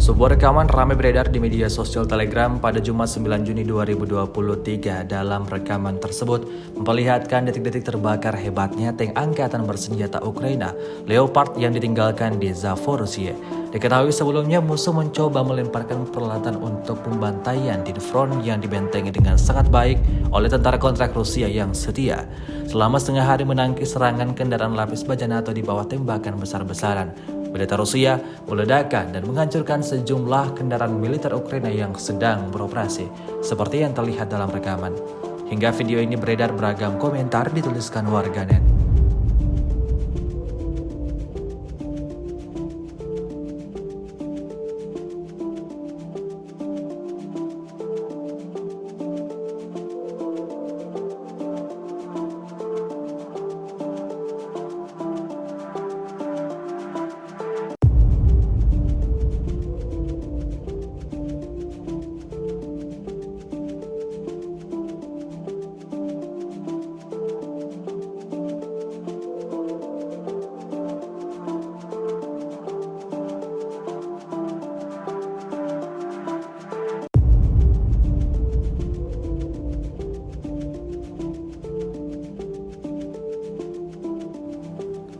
Sebuah rekaman ramai beredar di media sosial Telegram pada Jumat 9 Juni 2023. Dalam rekaman tersebut memperlihatkan detik-detik terbakar hebatnya tank angkatan bersenjata Ukraina Leopard yang ditinggalkan di Zaporizhzhia. Diketahui sebelumnya musuh mencoba melemparkan peralatan untuk pembantaian di front yang dibentengi dengan sangat baik oleh tentara kontrak Rusia yang setia. Selama setengah hari menangkis serangan kendaraan lapis baja NATO di bawah tembakan besar-besaran, militer Rusia meledakkan dan menghancurkan sejumlah kendaraan militer Ukraina yang sedang beroperasi, seperti yang terlihat dalam rekaman. Hingga video ini beredar, beragam komentar dituliskan warganet.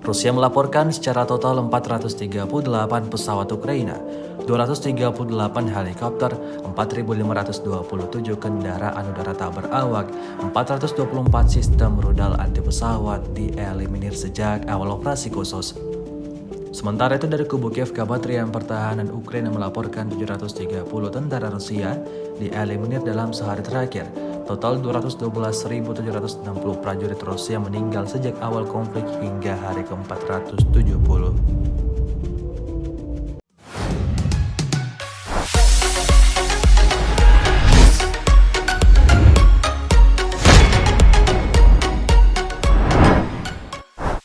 Rusia melaporkan secara total 438 pesawat Ukraina, 238 helikopter, 4.527 kendaraan udara tak berawak, 424 sistem rudal anti pesawat dieliminir sejak awal operasi khusus. Sementara itu dari kubu Kiev, Kementerian Pertahanan Ukraina melaporkan 730 tentara Rusia dieliminir dalam sehari terakhir. Total 212.760 prajurit Rusia meninggal sejak awal konflik hingga hari ke-470.